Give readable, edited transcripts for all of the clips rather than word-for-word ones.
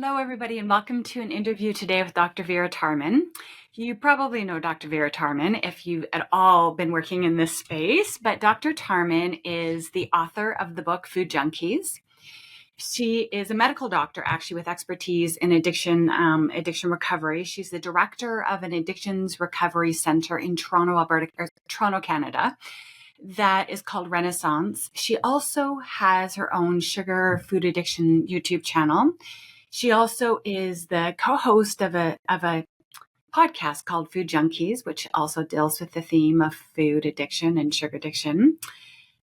Hello, everybody, and welcome to an interview today with Dr. Vera Tarman. You probably know Dr. Vera Tarman if you've at all been working in this space, but Dr. Tarman is the author of the book Food Junkies. She is a medical doctor, actually, with expertise in addiction recovery. She's the director of an addictions recovery center in Toronto, Canada, that is called Renaissance. She also has her own sugar food addiction YouTube channel. She also is the co-host of a podcast called Food Junkies, which also deals with the theme of food addiction and sugar addiction.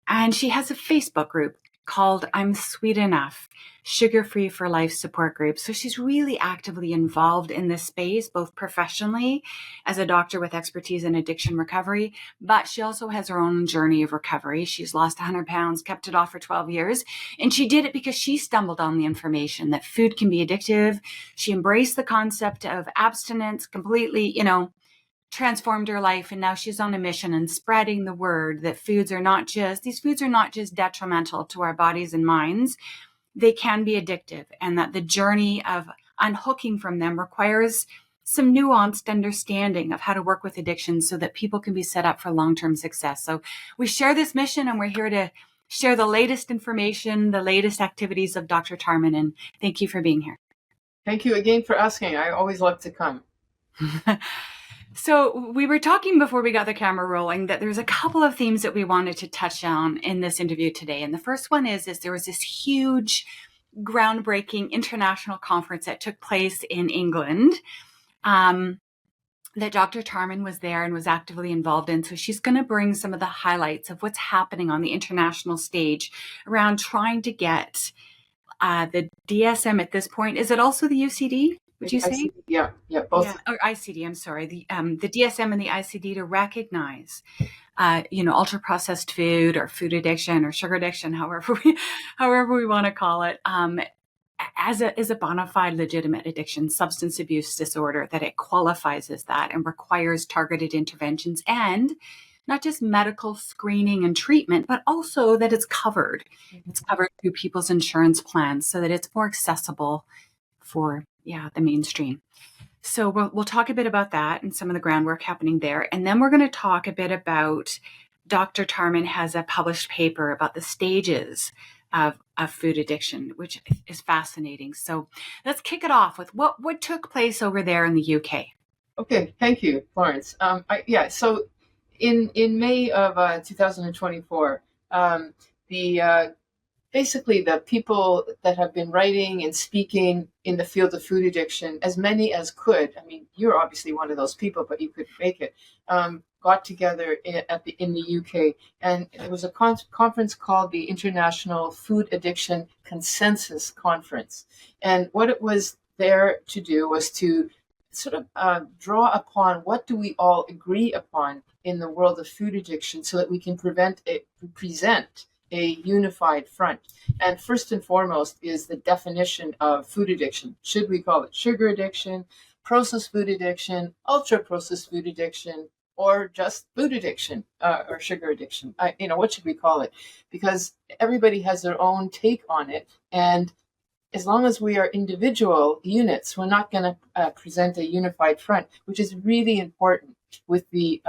And she has a Facebook group called I'm Sweet Enough, Sugar-Free for Life support group. So she's really actively involved in this space, both professionally as a doctor with expertise in addiction recovery, but she also has her own journey of recovery. She's lost 100 pounds, kept it off for 12 years, and she did it because she stumbled on the information that food can be addictive. She embraced the concept of abstinence completely, transformed her life, and now she's on a mission and spreading the word that these foods are not just detrimental to our bodies and minds. They can be addictive, and that the journey of unhooking from them requires some nuanced understanding of how to work with addiction so that people can be set up for long-term success. So we share this mission, and we're here to share the latest information, the latest activities of Dr. Tarman, and thank you for being here. Thank you again for asking. I always love to come. So we were talking before we got the camera rolling that there's a couple of themes that we wanted to touch on in this interview today. And the first one is there was this huge, groundbreaking international conference that took place in England that Dr. Tarman was there and was actively involved in. So she's going to bring some of the highlights of what's happening on the international stage around trying to get the DSM at this point. Is it also the UCD? Would you say? Yeah, both. Yeah, or ICD, I'm sorry. The DSM and the ICD to recognize, ultra processed food or food addiction or sugar addiction, however we want to call it, as a bona fide legitimate addiction, substance abuse disorder, that it qualifies as that and requires targeted interventions and not just medical screening and treatment, but also that it's covered. It's covered through people's insurance plans so that it's more accessible for the mainstream. So we'll talk a bit about that and some of the groundwork happening there. And then we're going to talk a bit about Dr. Tarman has a published paper about the stages of food addiction, which is fascinating. So let's kick it off with what took place over there in the UK. Okay, thank you, Florence. So in May of 2024, basically the people that have been writing and speaking in the field of food addiction, as many as could, I mean, you're obviously one of those people, but you couldn't make it, got together in the UK. And it was a conference called the International Food Addiction Consensus Conference. And what it was there to do was to sort of draw upon what do we all agree upon in the world of food addiction so that we can present a unified front. And first and foremost is the definition of food addiction. Should we call it sugar addiction, processed food addiction, ultra processed food addiction, or just food addiction or sugar addiction? What should we call it? Because everybody has their own take on it. And as long as we are individual units, we're not going to present a unified front, which is really important with the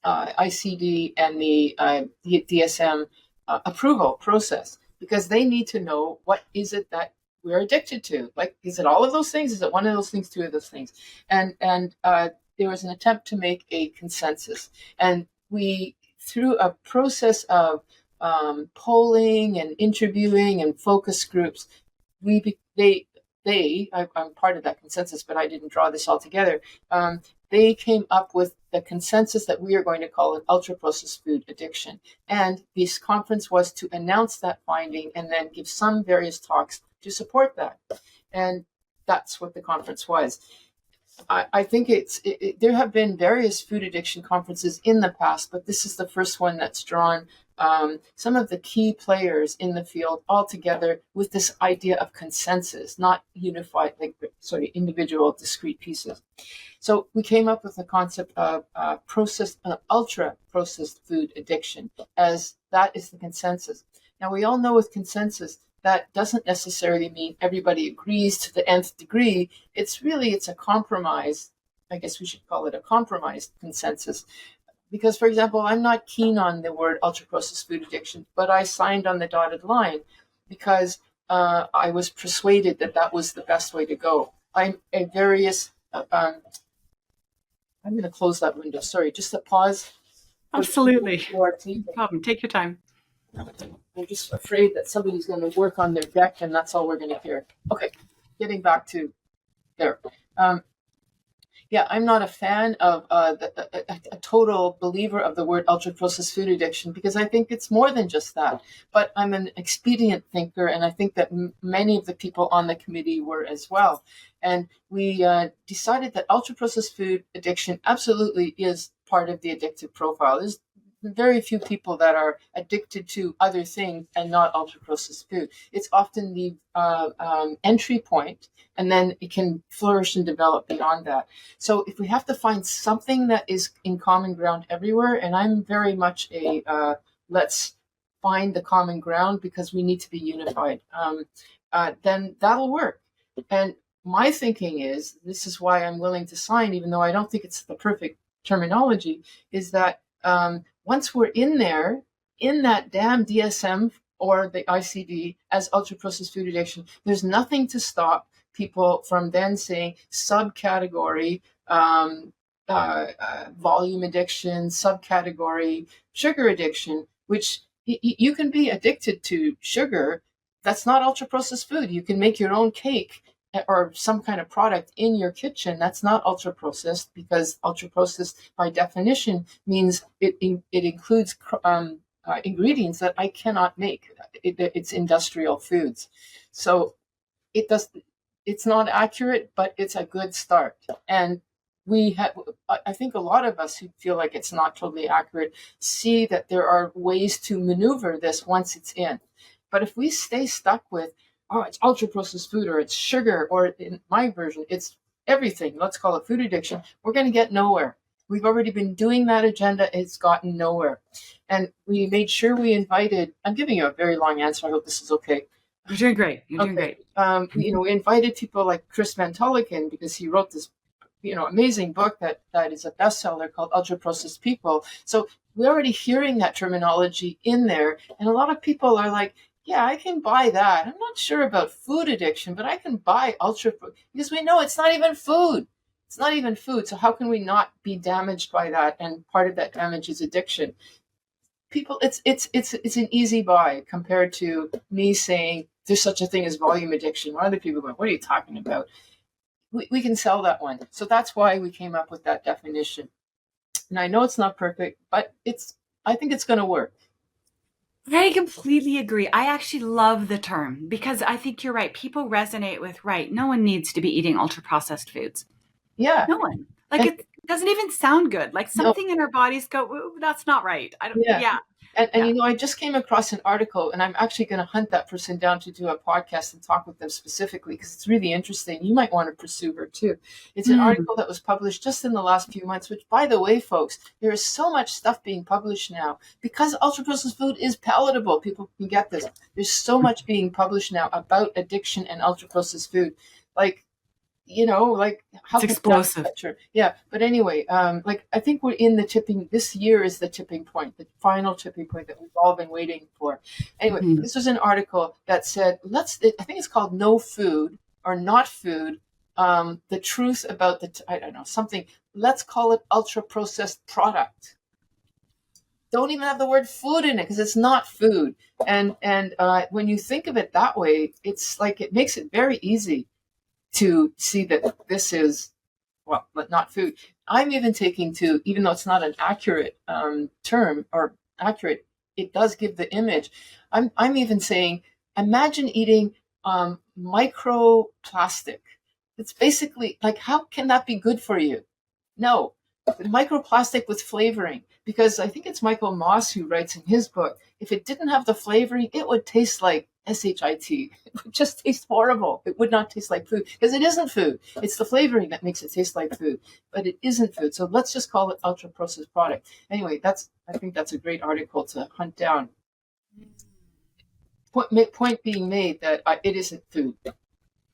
ICD and the DSM approval process, because they need to know what is it that we're addicted to. Like, is it all of those things? Is it one of those things, two of those things? And there was an attempt to make a consensus. And we, through a process of polling and interviewing and focus groups, I'm part of that consensus, but I didn't draw this all together. They came up with the consensus that we are going to call an ultra-processed food addiction. And this conference was to announce that finding and then give some various talks to support that. And that's what the conference was. I think there have been various food addiction conferences in the past, but this is the first one that's drawn some of the key players in the field all together with this idea of consensus, not unified, like sort of individual discrete pieces. So we came up with the concept of ultra processed food addiction, as that is the consensus. Now, we all know with consensus that doesn't necessarily mean everybody agrees to the nth degree. It's a compromise. I guess we should call it a compromise consensus. Because, for example, I'm not keen on the word ultra processed food addiction, but I signed on the dotted line because I was persuaded that that was the best way to go. I'm a various. I'm going to close that window. Sorry, just a pause for the people Absolutely. who are No taping. problem. Take your time. I'm just afraid that somebody's going to work on their deck, and that's all we're going to hear. Okay, getting back to there. Um, Yeah, I'm not a fan of a total believer of the word ultra processed food addiction because I think it's more than just that. But I'm an expedient thinker, and I think that many of the people on the committee were as well. And we decided that ultra processed food addiction absolutely is part of the addictive profile. There's very few people that are addicted to other things and not ultra processed food. It's often the entry point, and then it can flourish and develop beyond that. So if we have to find something that is in common ground everywhere, and I'm very much a let's find the common ground because we need to be unified, then that'll work. And my thinking is, this is why I'm willing to sign, even though I don't think it's the perfect terminology, is that once we're in there, in that damn DSM or the ICD as ultra processed food addiction, there's nothing to stop people from then saying subcategory volume addiction, subcategory sugar addiction, which you can be addicted to sugar. That's not ultra processed food. You can make your own cake or some kind of product in your kitchen. That's not ultra processed because ultra processed by definition means it includes ingredients that I cannot make. It's industrial foods. So it does. It's not accurate, but it's a good start. And we have, I think a lot of us who feel like it's not totally accurate see that there are ways to maneuver this once it's in. But if we stay stuck with, oh, it's ultra processed food or it's sugar, or in my version, it's everything, let's call it food addiction, we're going to get nowhere. We've already been doing that agenda. It's gotten nowhere. And we made sure we invited, I'm giving you a very long answer. I hope this is okay. You're doing great. You're doing great. We invited people like Chris Van Tulleken because he wrote this, amazing book that is a bestseller called Ultra Processed People. So we're already hearing that terminology in there, and a lot of people are like, "Yeah, I can buy that. I'm not sure about food addiction, but I can buy ultra because we know it's not even food. It's not even food. So how can we not be damaged by that? And part of that damage is addiction." People, it's an easy buy compared to me saying there's such a thing as volume addiction. Or other people going, what are you talking about? We can sell that one. So that's why we came up with that definition. And I know it's not perfect, but I think it's going to work. I completely agree. I actually love the term because I think you're right. People resonate with, right, no one needs to be eating ultra processed foods. Yeah. No one. Like, And it doesn't even sound good. Like, no, something in our bodies go, "Ooh, that's not right." I don't, yeah. yeah. And Yeah. I just came across an article, and I'm actually going to hunt that person down to do a podcast and talk with them specifically because it's really interesting. You might want to pursue her too. It's an Mm. article that was published just in the last few months, which, by the way, folks, there is so much stuff being published now because ultra processed food is palatable. People can get this. There's so much being published now about addiction and ultra processed food. Like, like how It's can we not explosive. get sure? Yeah, but anyway, like I think we're in the tipping. This year is the tipping point, the final tipping point that we've all been waiting for. Anyway, Mhm. this was an article that said, I think it's called "No Food" or "Not Food." The truth about I don't know, something. Let's call it ultra processed product. Don't even have the word food in it because it's not food. And when you think of it that way, it's like it makes it very easy to see that this is, well, but not food. I'm even taking to, even though it's not an accurate term or accurate, it does give the image. I'm even saying, imagine eating microplastic. It's basically like, how can that be good for you? No, microplastic with flavoring. Because I think it's Michael Moss who writes in his book, if it didn't have the flavoring, it would taste like shit. It would just taste horrible. It would not taste like food because it isn't food. It's the flavoring that makes it taste like food, but it isn't food. So let's just call it ultra processed product. Anyway, I think that's a great article to hunt down. point being made that it isn't food.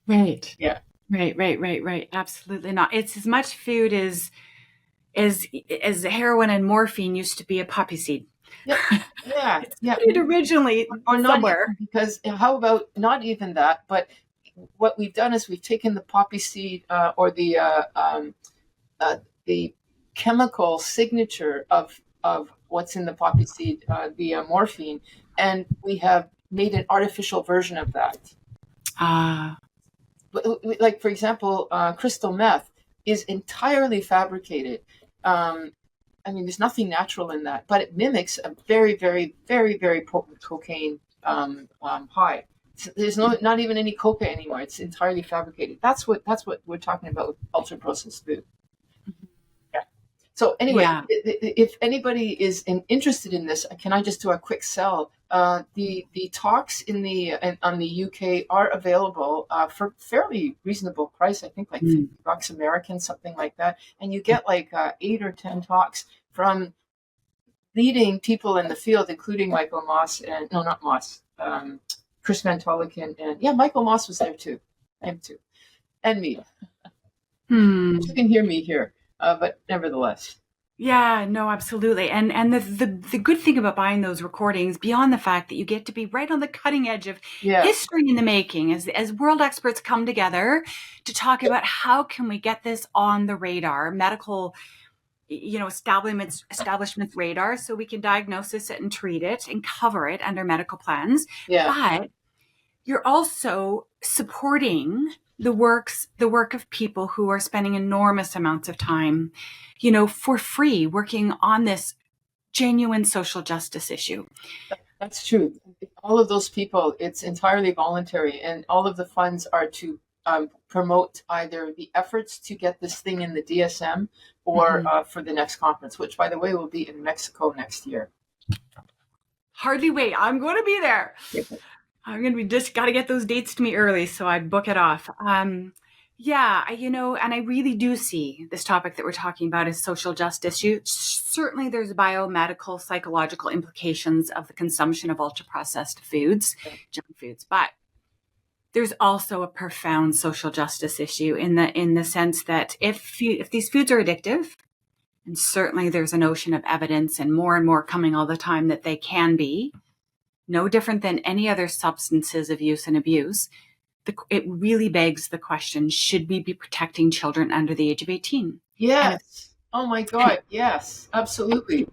Right. Yeah. Right. Absolutely not. It's as much food as heroin and morphine used to be a poppy seed. Yeah. Yeah. It Yeah. started originally Or not somewhere. even, because how about not even that, but what we've done is we've taken the poppy seed, or uh, the chemical signature of what's in the poppy seed, the morphine, and we have made an artificial version of that. Ah, Like, for example, crystal meth is entirely fabricated. Um, I mean, there's nothing natural in that, but it mimics a very potent cocaine high. There's not even any coca anymore. It's entirely fabricated. That's what we're talking about with ultra processed food. Yeah. So anyway, yeah. if anybody is interested in this, can I just do a quick sell? The talks on the UK are available for fairly reasonable price. I think like Mm. $50 American, something like that, and you get like 8 or 10 talks from leading people in the field, including Michael Moss and no, not Moss, Chris Van Tolikin, and yeah, Michael Moss was there too, him too, and me. Hmm. You can hear me here, but nevertheless. Yeah, no, absolutely. And the good thing about buying those recordings, beyond the fact that you get to be right on the cutting edge of Yeah. history in the making, as world experts come together to talk about how can we get this on the radar, medical, establishments radar, so we can diagnose it and treat it and cover it under medical plans. Yeah. But you're also supporting the work of people who are spending enormous amounts of time, for free working on this genuine social justice issue. That's true. All of those people, it's entirely voluntary, and all of the funds are to promote either the efforts to get this thing in the DSM or Mhm. for the next conference, which, by the way, will be in Mexico next year. Hardly wait. I'm going to be there. I'm going to be just got to get those dates to me early so I book it off. Yeah, and I really do see this topic that we're talking about as social justice. Certainly there's biomedical, psychological implications of the consumption of ultra processed foods, junk foods, but there's also a profound social justice issue in the sense that if these foods are addictive, and certainly there's an ocean of evidence and more coming all the time that they can be, no different than any other substances of use and abuse, it really begs the question, should we be protecting children under the age of 18? And if, Yes. Oh my and God. Yes. Absolutely.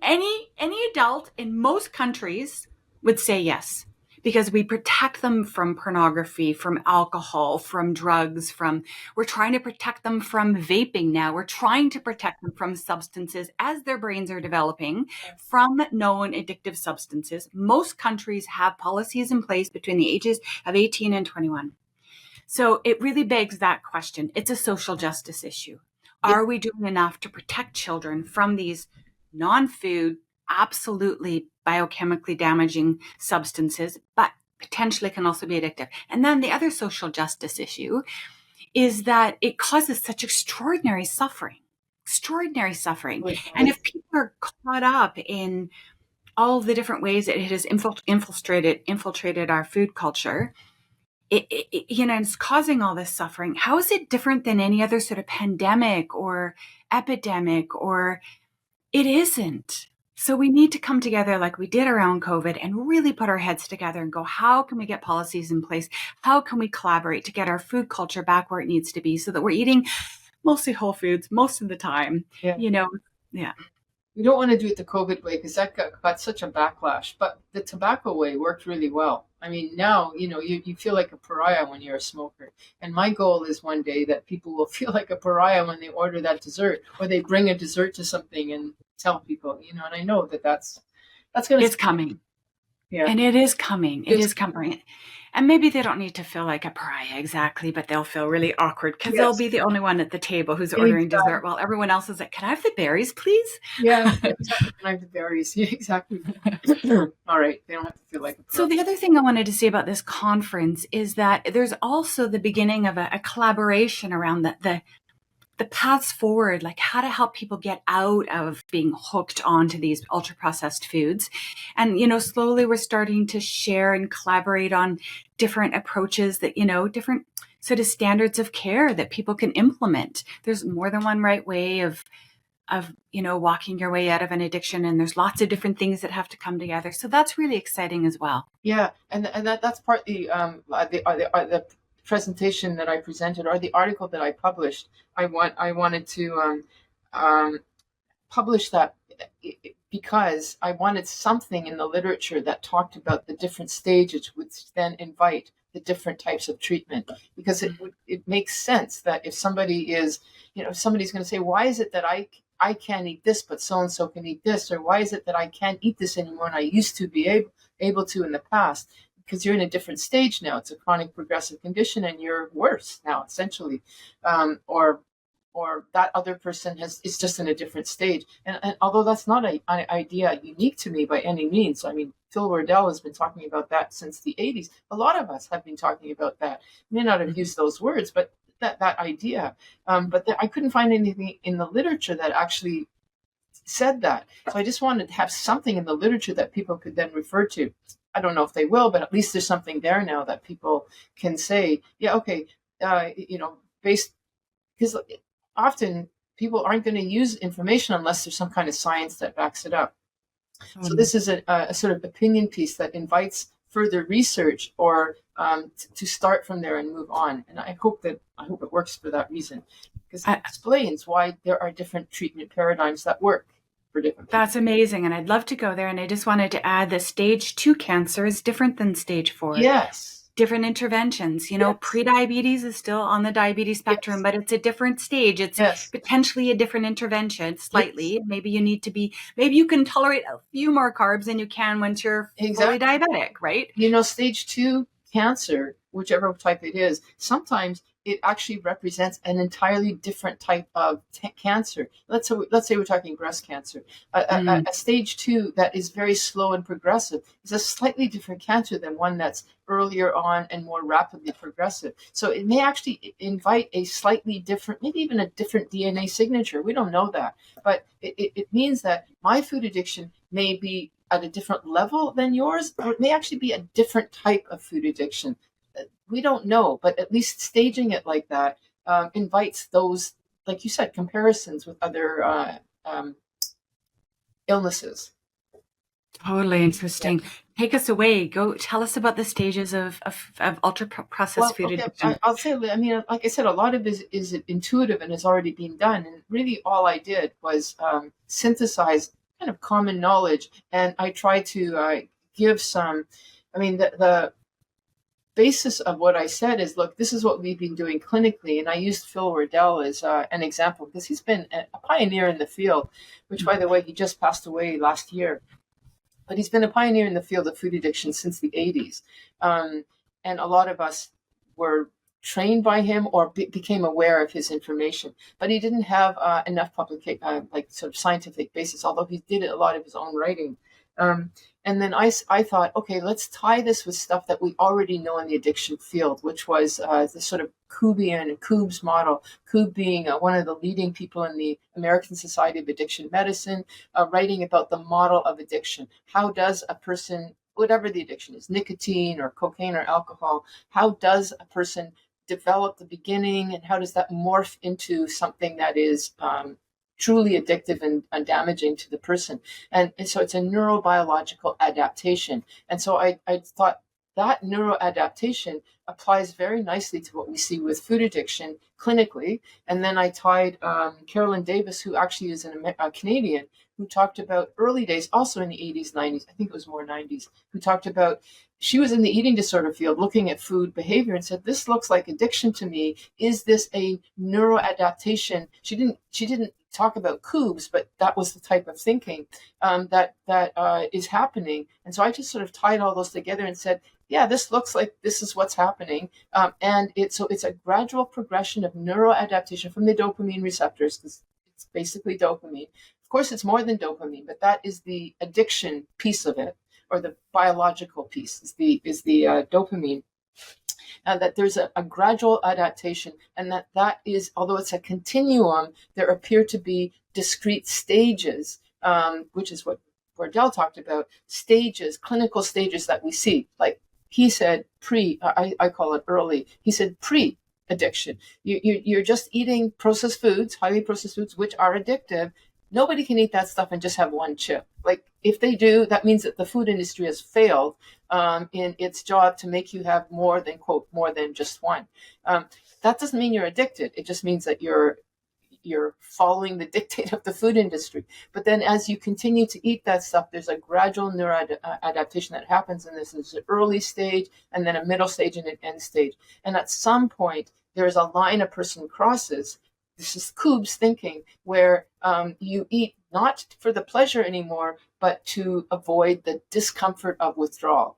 any adult in most countries would say yes, because we protect them from pornography, from alcohol, from drugs, we're trying to protect them from vaping now. We're trying to protect them from substances as their brains are developing, from known addictive substances. Most countries have policies in place between the ages of 18 and 21. So it really begs that question. It's a social justice issue. Yeah. Are we doing enough to protect children from these non-food, absolutely biochemically damaging substances, but potentially can also be addictive? And then the other social justice issue is that it causes such extraordinary suffering. Extraordinary suffering. And if people are caught up in all the different ways that it has infiltrated our food culture, it's causing all this suffering. How is it different than any other sort of pandemic or epidemic? Or it isn't. So we need to come together like we did around COVID and really put our heads together and go, how can we get policies in place? How can we collaborate to get our food culture back where it needs to be so that we're eating mostly whole foods most of the time? Yeah. Yeah. We don't want to do it the COVID way because that got such a backlash. But the tobacco way worked really well. I mean, now, you feel like a pariah when you're a smoker. And my goal is one day that people will feel like a pariah when they order that dessert or they bring a dessert to something and tell people, and I know that's going to. It's coming. Yeah. And it is coming. It is coming. And maybe they don't need to feel like a pariah exactly, but they'll feel really awkward because they'll Yes. be the only one at the table who's ordering dessert while everyone else is like, can I have the berries, please? Yeah, exactly. Can I have the berries? Yeah, exactly. All right. They don't have to feel like a pariah. So the other thing I wanted to say about this conference is that there's also the beginning of a collaboration around the paths forward, like how to help people get out of being hooked onto these ultra processed foods. And, slowly we're starting to share and collaborate on different approaches that, different sort of standards of care that people can implement. There's more than one right way of walking your way out of an addiction, and there's lots of different things that have to come together. So that's really exciting as well. Yeah, and that's partly the presentation that I presented, or the article that I published. I wanted to publish that because I wanted something in the literature that talked about the different stages, which then invite the different types of treatment. Because it makes sense that if somebody is, if somebody's going to say, why is it that I can't eat this, but so and so can eat this, or why is it that I can't eat this anymore and I used to be able to in the past? Because you're in a different stage now. It's a chronic progressive condition, and you're worse now, essentially, or that other person is just in a different stage. And although that's not an idea unique to me by any means, I mean, Phil Wardell has been talking about that since the 80s. A lot of us have been talking about that. May not have used those words, but that idea. But I couldn't find anything in the literature that actually said that. So I just wanted to have something in the literature that people could then refer to. I don't know if they will, but at least there's something there now that people can say, yeah, okay, based, because often people aren't going to use information unless there's some kind of science that backs it up. So this is a sort of opinion piece that invites further research, or to start from there and move on. And I hope it works for that reason, because it explains why there are different treatment paradigms that work for different people. That's amazing. And I'd love to go there. And I just wanted to add that stage 2 cancer is different than stage 4. Yes. Different interventions. Yes. Pre-diabetes is still on the diabetes spectrum, Yes. but it's a different stage. It's potentially a different intervention, slightly. Yes. Maybe you can tolerate a few more carbs than you can once you're fully diabetic, right? Stage 2 cancer, whichever type it is, sometimes it actually represents an entirely different type of cancer. Let's say we're talking breast cancer. A stage 2 that is very slow and progressive is a slightly different cancer than one that's earlier on and more rapidly progressive. So it may actually invite a slightly different, maybe even a different DNA signature. We don't know that. But it means that my food addiction may be at a different level than yours, or it may actually be a different type of food addiction. We don't know, but at least staging it like that invites those, like you said, comparisons with other illnesses. Totally interesting. Yeah. Take us away. Go tell us about the stages of ultra processed food addiction. I'll say, like I said, a lot of it is intuitive and has already been done. And really all I did was synthesize kind of common knowledge. And I tried to give some, the basis of what I said is, look, this is what we've been doing clinically. And I used Phil Wardell as an example because he's been a pioneer in the field, which, by the way, he just passed away last year. But he's been a pioneer in the field of food addiction since the 80s. And a lot of us were trained by him or became aware of his information. But he didn't have enough sort of scientific basis, although he did a lot of his own writing. And then I thought, okay, let's tie this with stuff that we already know in the addiction field, which was the sort of Kubian and Kube's model. Kube being one of the leading people in the American Society of Addiction Medicine, writing about the model of addiction. How does a person, whatever the addiction is, nicotine or cocaine or alcohol, how does a person develop the beginning, and how does that morph into something that is truly addictive and damaging to the person? And so it's a neurobiological adaptation. And so I thought that neuroadaptation applies very nicely to what we see with food addiction clinically. And then I tied Carolyn Davis, who actually is a Canadian, who talked about early days, also in the 80s, 90s, I think it was more 90s, who talked about, she was in the eating disorder field looking at food behavior and said, this looks like addiction to me. Is this a neuroadaptation? She didn't talk about Kubes, but that was the type of thinking that is happening. And so I just sort of tied all those together and said, yeah, this looks like this is what's happening. And it's a gradual progression of neuroadaptation from the dopamine receptors, because it's basically dopamine. Of course, it's more than dopamine, but that is the addiction piece of it, or the biological piece is the dopamine. and that there's a gradual adaptation, and that is, although it's a continuum, there appear to be discrete stages, which is what Bordell talked about, stages, clinical stages that we see. Like he said, I call it early. He said pre-addiction. You're just eating processed foods, highly processed foods, which are addictive. Nobody can eat that stuff and just have one chip. Like if they do, that means that the food industry has failed in its job to make you have more than, quote, more than just one. That doesn't mean you're addicted. It just means that you're following the dictate of the food industry. But then as you continue to eat that stuff, there's a gradual neuroadaptation that happens. And this is an early stage, and then a middle stage, and an end stage. And at some point, there's a line a person crosses. This is Kube's thinking, where you eat not for the pleasure anymore, but to avoid the discomfort of withdrawal,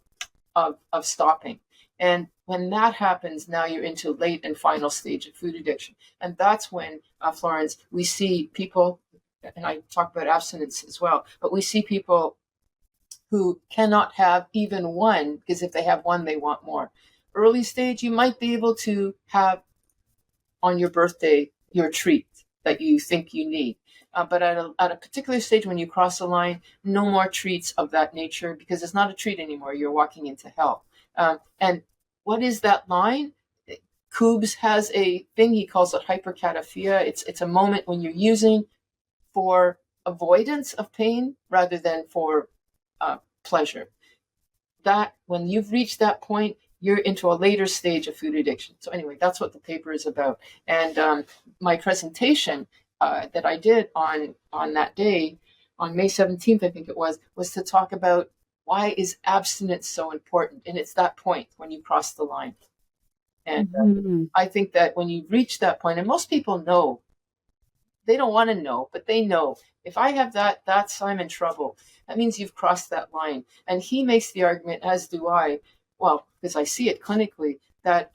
of stopping. And when that happens, now you're into late and final stage of food addiction. And that's when, Florence, we see people, and I talk about abstinence as well, but we see people who cannot have even one, because if they have one, they want more. Early stage, you might be able to have on your birthday your treat that you think you need. But at a particular stage, when you cross the line, no more treats of that nature, because it's not a treat anymore. You're walking into hell. And what is that line? Kubes has a thing, he calls it hypercataphia. It's a moment when you're using for avoidance of pain rather than for pleasure. That when you've reached that point, you're into a later stage of food addiction. So anyway, that's what the paper is about. And my presentation that I did on that day, on May 17th, I think it was to talk about why is abstinence so important. And it's that point when you cross the line. And I think that when you reach that point, and most people know, they don't want to know, but they know, if I have that's I'm in trouble. That means you've crossed that line. And he makes the argument, as do I, well, because I see it clinically, that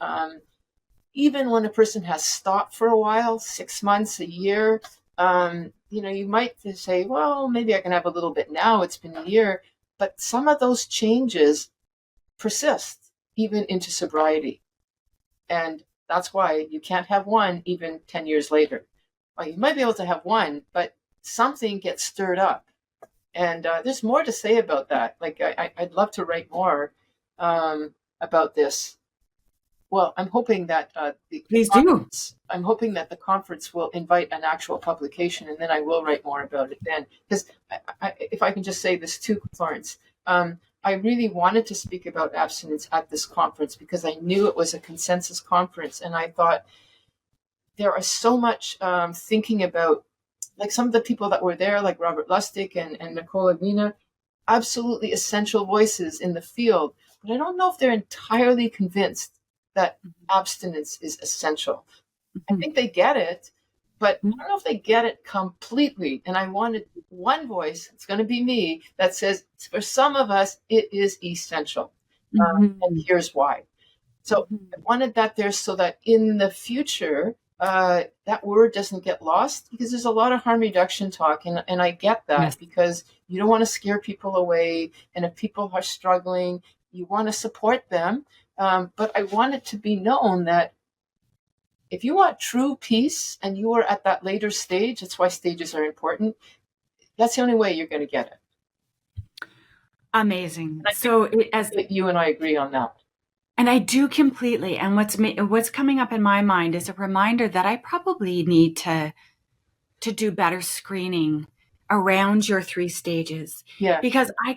even when a person has stopped for a while, 6 months, a year, you might say, well, maybe I can have a little bit now. It's been a year. But some of those changes persist even into sobriety. And that's why you can't have one even 10 years later. Well, you might be able to have one, but something gets stirred up. And there's more to say about that. Like, I'd love to write more about this. Well, I'm hoping that Please do. I'm hoping that the conference will invite an actual publication, and then I will write more about it then. Because if I can just say this too, Florence, I really wanted to speak about abstinence at this conference because I knew it was a consensus conference, and I thought there are so much thinking about, like some of the people that were there, like Robert Lustig and Nicole Aguina, absolutely essential voices in the field, but I don't know if they're entirely convinced that abstinence is essential. I think they get it, but I don't know if they get it completely. And I wanted one voice, it's going to be me, that says, for some of us, it is essential. And here's why. So I wanted that there so that in the future, that word doesn't get lost, because there's a lot of harm reduction talk. And I get that, yes, because you don't want to scare people away. And if people are struggling, you want to support them. But I want it to be known that if you want true peace and you are at that later stage, that's why stages are important. That's the only way you're going to get it. Amazing. So as you and I agree on that. And I do completely. And what's coming up in my mind is a reminder that I probably need to do better screening around your 3 stages. Yeah. Because I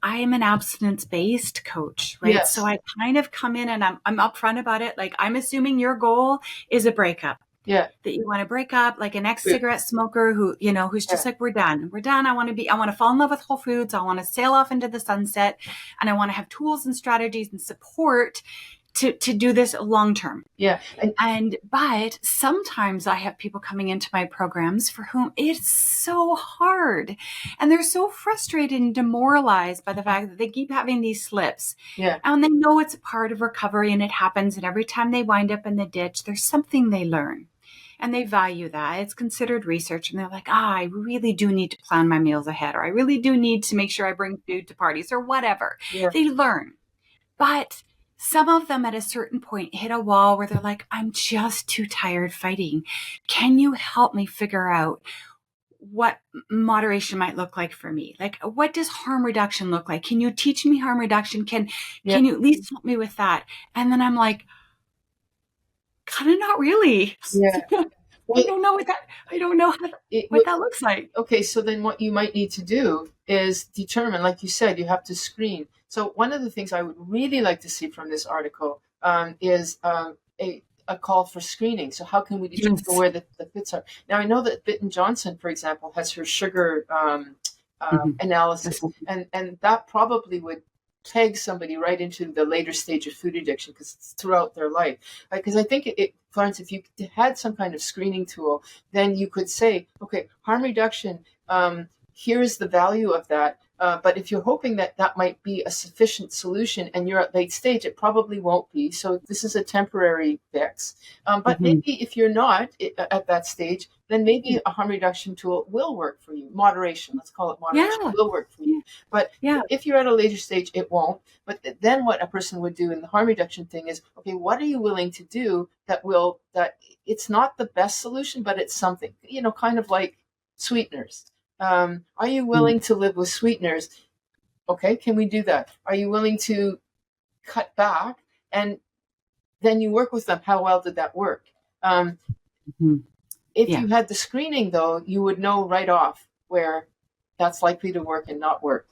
am an abstinence-based coach, right? Yes. So I kind of come in and I'm upfront about it. Like, I'm assuming your goal is a breakup. Yeah. That you want to break up, like an ex-cigarette smoker who's just like, we're done. I want to fall in love with Whole Foods. I want to sail off into the sunset, and I want to have tools and strategies and support to do this long term. Yeah. But sometimes I have people coming into my programs for whom it's so hard, and they're so frustrated and demoralized by the fact that they keep having these slips. Yeah. And they know it's a part of recovery, and it happens. And every time they wind up in the ditch, there's something they learn. And they value that. It's considered research. And they're like, I really do need to plan my meals ahead, or I really do need to make sure I bring food to parties, or whatever. Yeah. They learn. But some of them at a certain point hit a wall where they're like, I'm just too tired fighting. Can you help me figure out what moderation might look like for me? Like, what does harm reduction look like? Can you teach me harm reduction? Yeah, Can you at least help me with that? And then I'm like, kind of not really. yeah. Well, I don't know it, what that looks like. okay, so then what you might need to do is determine, like you said, you have to screen. So one of the things I would really like to see from this article is a call for screening. So how can we determine Yes. where the fits are? Now I know that Bitten Johnson, for example, has her sugar Mhm. analysis, That's- and that probably would tag somebody right into the later stage of food addiction because it's throughout their life. Because I think Florence, if you had some kind of screening tool, then you could say, okay, harm reduction, here's the value of that. But if you're hoping that that might be a sufficient solution and you're at late stage, it probably won't be. So this is a temporary fix. But Mhm. maybe if you're not at that stage, then maybe a harm reduction tool will work for you. Moderation, let's call it moderation, Yeah. will work for you. Yeah. But Yeah. if you're at a later stage, it won't. But then what a person would do in the harm reduction thing is, okay, what are you willing to do that it's not the best solution, but it's something, kind of like sweeteners. Are you Mm. willing to live with sweeteners? Okay, can we do that? Are you willing to cut back? And then you work with them. How well did that work? Um, Mhm. if Yeah. you had the screening, though, you would know right off where that's likely to work and not work.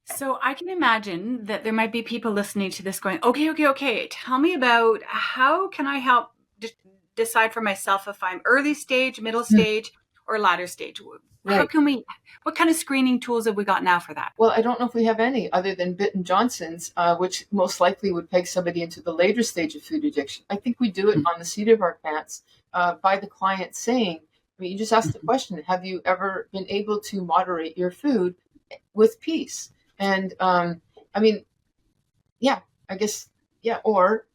So I can imagine that there might be people listening to this going, okay, okay, okay. Tell me about how can I help decide for myself if I'm early stage, middle Hmm. stage, or latter stage? How Right. can we? What kind of screening tools have we got now for that? Well, I don't know if we have any other than Bitten Johnson's, which most likely would peg somebody into the later stage of food addiction. I think we do it on the seat of our pants by the client saying, I mean, you just ask the Mhm. question, have you ever been able to moderate your food with peace? And I mean, yeah, I guess, yeah. Or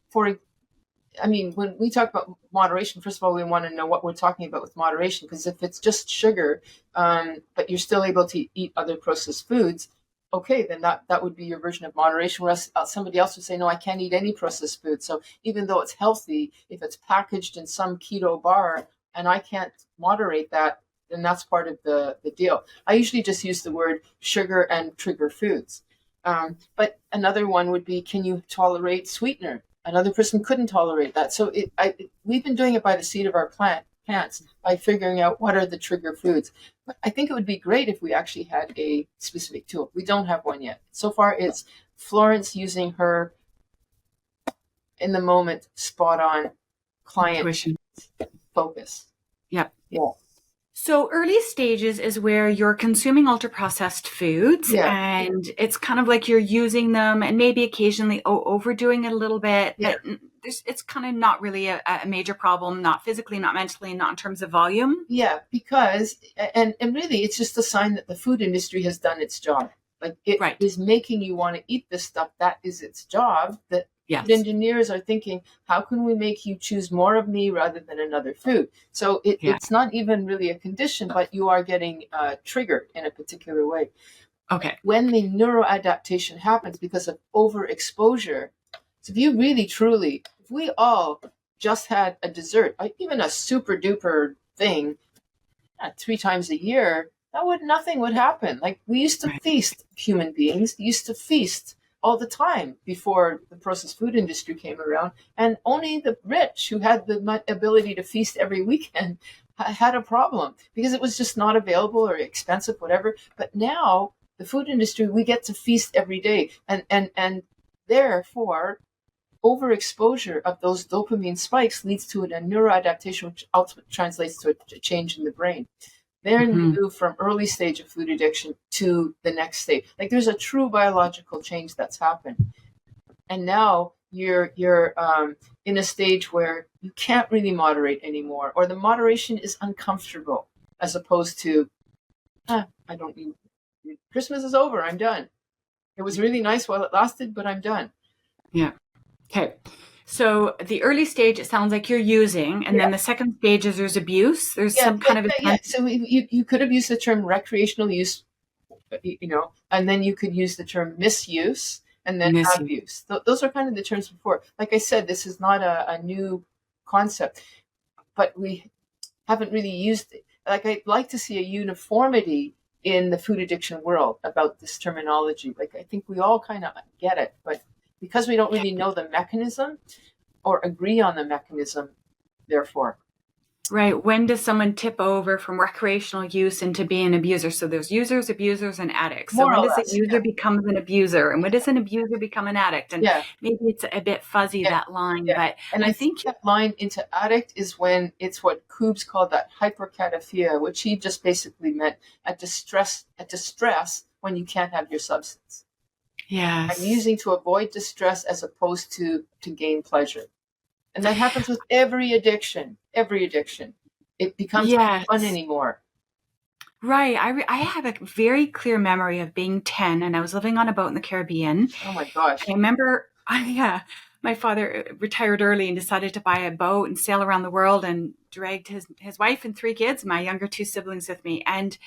I mean, when we talk about moderation, first of all, we want to know what we're talking about with moderation, because if it's just sugar, but you're still able to eat other processed foods, okay, then that would be your version of moderation. Whereas somebody else would say, no, I can't eat any processed food. So even though it's healthy, if it's packaged in some keto bar and I can't moderate that, then that's part of the deal. I usually just use the word sugar and trigger foods. But another one would be, can you tolerate sweetener? Another person couldn't tolerate that. So we've been doing it by the seat of our plants by figuring out what are the trigger foods. But I think it would be great if we actually had a specific tool. We don't have one yet. So far, it's Florence using her in the moment, spot on client Intuition. focus. Yep. Yeah, So early stages is where you're consuming ultra processed foods yeah, and it's kind of like you're using them and maybe occasionally overdoing it a little bit, yeah. but it's kind of not really a major problem, not physically, not mentally, not in terms of volume. Yeah, because and really it's just a sign that the food industry has done its job. Like it Right. is making you want to eat this stuff. That is its job. That food Yes. engineers are thinking, how can we make you choose more of me rather than another food? So Yeah. it's not even really a condition, but you are getting triggered in a particular way. Okay. When the neuroadaptation happens because of overexposure, so if you really truly, if we all just had a dessert, even a super duper thing 3 times a year, nothing would happen. Like we used to Right. feast, human beings used to feast all the time before the processed food industry came around, and only the rich who had the ability to feast every weekend had a problem because it was just not available or expensive, whatever. But now the food industry, we get to feast every day, and therefore overexposure of those dopamine spikes leads to a neuroadaptation, which ultimately translates to a change in the brain. Then you Hmm. move from early stage of food addiction to the next stage. Like there's a true biological change that's happened, and now you're in a stage where you can't really moderate anymore, or the moderation is uncomfortable, as opposed to I don't need. Christmas is over. I'm done. It was really nice while it lasted, but I'm done. Yeah. Okay. So the early stage, it sounds like you're using, and Yeah. then the second stage is there's abuse. There's Yeah, some yeah, kind of yeah. intent. So you could have used the term recreational use, and then you could use the term misuse. and then abuse. Those are kind of the terms before. Like I said, this is not a new concept, but we haven't really used it. Like, I'd like to see a uniformity in the food addiction world about this terminology. Like, I think we all kind of get it, but because we don't really know the mechanism or agree on the mechanism, therefore. Right. When does someone tip over from recreational use into being an abuser? So there's users, abusers, and addicts. So More when or does a less, user become an abuser? And when does an abuser become an addict? And yeah, maybe it's a bit fuzzy, yeah, that line, yeah. but And I I think think, that line into addict is when it's what Koobs called that hypercataphia, which he just basically meant a distress when you can't have your substance. I'm yes. using to avoid distress as opposed to gain pleasure. And that happens with every addiction. Every addiction. It becomes not fun Yes. anymore. Right. I have a very clear memory of being 10 and I was living on a boat in the Caribbean. Oh my I gosh. remember, yeah, my father retired early and decided to buy a boat and sail around the world and dragged his wife and three kids, my younger two siblings, with me. And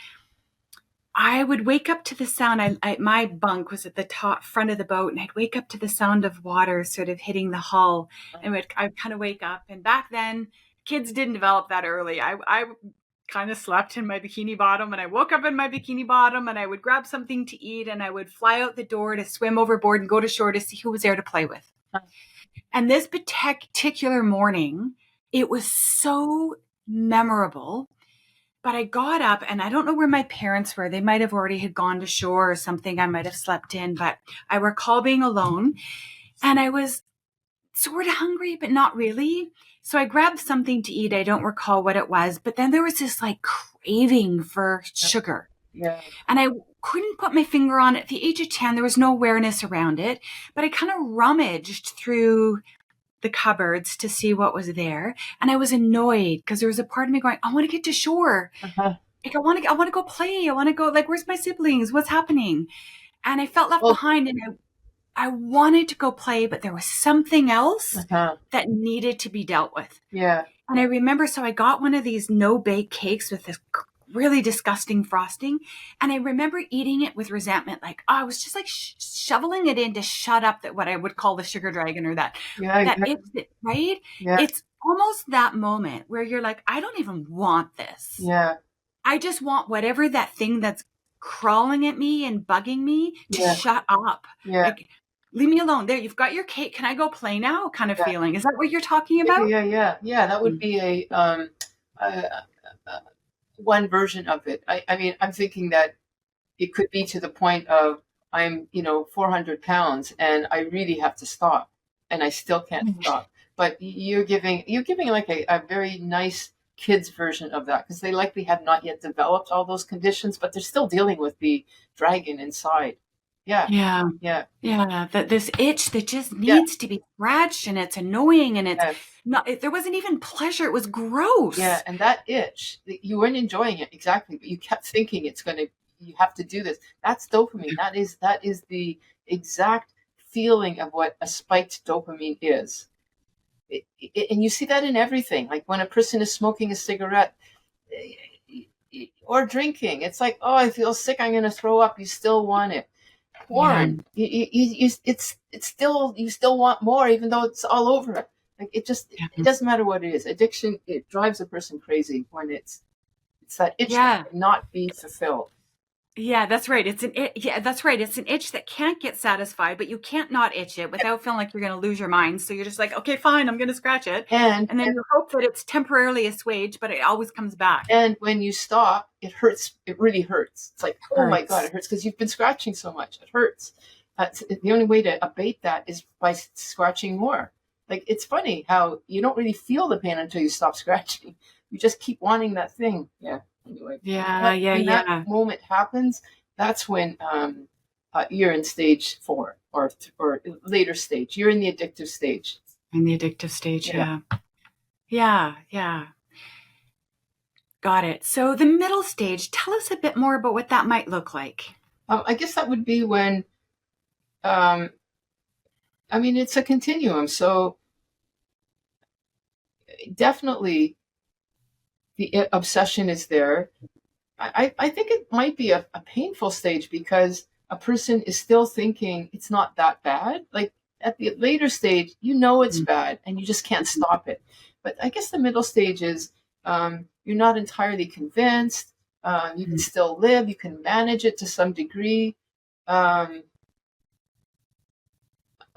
I would wake up to the sound. My bunk was at the top front of the boat, and I'd wake up to the sound of water sort of hitting the hull. And I'd kind of wake up. And back then, kids didn't develop that early. I kind of slept in my bikini bottom, and I woke up in my bikini bottom, and I would grab something to eat, and I would fly out the door to swim overboard and go to shore to see who was there to play with. And this particular morning, it was so memorable. But I got up and I don't know where my parents were. They might have already had gone to shore or something. I might have slept in, but I recall being alone and I was sort of hungry, but not really. So I grabbed something to eat. I don't recall what it was, but then there was this like craving for sugar. Yeah. And I couldn't put my finger on it. At the age of 10, there was no awareness around it, but I kind of rummaged through the cupboards to see what was there. And I was annoyed because there was a part of me going, I want to get to shore. Uh-huh. Like, I want to go play. I want to go, like, where's my siblings? What's happening? And I felt left Oh, behind and I wanted to go play, but there was something else uh-huh. that needed to be dealt with. Yeah. And I remember, so I got one of these no-bake cakes with this really disgusting frosting. And I remember eating it with resentment. Like, oh, I was just like shoveling it in to shut up that what I would call the sugar dragon or that Yeah. it's right. Yeah. It's almost that moment where you're like, I don't even want this. Yeah. I just want whatever that thing that's crawling at me and bugging me to Yeah. shut up. Yeah. Like, leave me alone. There, you've got your cake. Can I go play now? Kind of Yeah. feeling. Is that what you're talking Yeah. about? Yeah. Yeah. Yeah. That would be a one version of it. I mean, I'm thinking that it could be to the point of I'm, 400 pounds and I really have to stop and I still can't stop. But you're giving like a very nice kids version of that because they likely have not yet developed all those conditions, but they're still dealing with the dragon inside. Yeah. Yeah. Yeah. Yeah. That this itch that just Yeah. needs to be scratched and it's annoying and it's Yeah. not, there wasn't even pleasure. It was gross. Yeah. And that itch, you weren't enjoying it exactly, but you kept thinking you have to do this. That's dopamine. That is the exact feeling of what a spiked dopamine is. And you see that in everything. Like when a person is smoking a cigarette or drinking, it's like, oh, I feel sick. I'm going to throw up. You still want it. Yeah. Porn, it's still you still want more, even though it's all over it. Like it doesn't matter what it is. Addiction, it drives a person crazy when it's that itch Yeah. that cannot be fulfilled. Yeah, that's right. Yeah, that's right. It's an itch that can't get satisfied, but you can't not itch it without feeling like you're going to lose your mind. So you're just like, okay, fine, I'm going to scratch it. And And then you hope that it's temporarily assuaged, but it always comes back. and when you stop, it hurts. It really hurts. It's like, oh my God, Hurts. it hurts because you've been scratching so much. It hurts. The only way to abate that is by scratching more. Like it's funny how you don't really feel the pain until you stop scratching. You just keep wanting that thing. Yeah. Anyway, Yeah, yeah, when that yeah. moment happens, that's when you're in stage 4 or later stage. You're in the addictive stage. In the addictive stage, Yeah. yeah. Yeah, yeah. Got it. So the middle stage, tell us a bit more about what that might look like. I guess that would be when, I mean, it's a continuum. So definitely the obsession is there. I think it might be a painful stage because a person is still thinking it's not that bad. Like at the later stage, you know it's bad and you just can't stop it. But I guess the middle stage is you're not entirely convinced. You can still live, you can manage it to some degree. Um,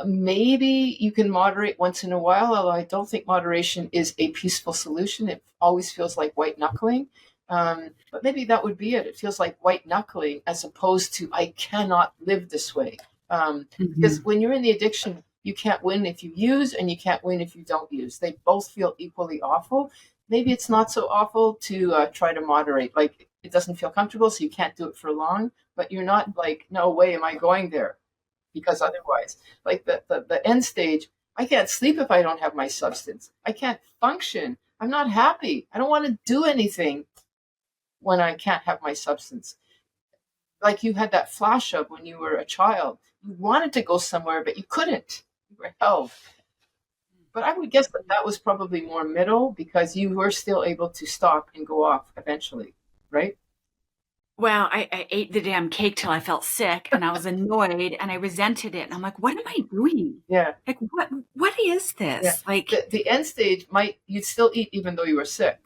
Maybe you can moderate once in a while, although I don't think moderation is a peaceful solution. It always feels like white knuckling. But maybe that would be it. It feels like white knuckling as opposed to I cannot live this way. Because when you're in the addiction, you can't win if you use and you can't win if you don't use. They both feel equally awful. Maybe it's not so awful to try to moderate. Like it doesn't feel comfortable, so you can't do it for long. But you're not like, no way am I going there because otherwise, like the end stage, I can't sleep if I don't have my substance. I can't function. I'm not happy. I don't want to do anything when I can't have my substance. Like you had that flash of when you were a child. You wanted to go somewhere, but you couldn't. You were held. But I would guess that that was probably more middle because you were still able to stop and go off eventually, right? Well, I ate the damn cake till I felt sick and I was annoyed and I resented it. And I'm like, what am I doing? Yeah. Like, what is Yeah. this? Like, the end stage might you'd still eat even though you were sick.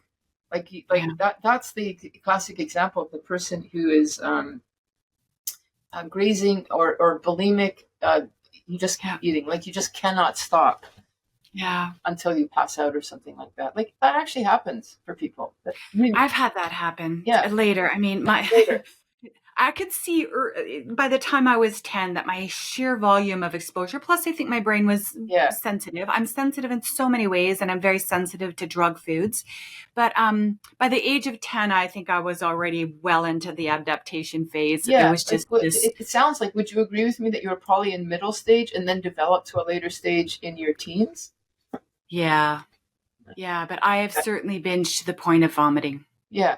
Like yeah, that's the classic example of the person who is grazing or bulimic. You just keep yeah, eating, like you just cannot stop yeah. until you pass out or something like that. Like that actually happens for people. That really, I've had that happen yeah, later. I mean, later. I could see by the time I was 10 that my sheer volume of exposure, plus I think my brain was Yeah, sensitive. I'm sensitive in so many ways and I'm very sensitive to drug foods. But by the age of 10, I think I was already well into the adaptation phase. There yeah. was Like just this, it sounds like. Would you agree with me that you were probably in middle stage and then developed to a later stage in your teens? yeah, yeah. But I have certainly binged to the point of vomiting. Yeah,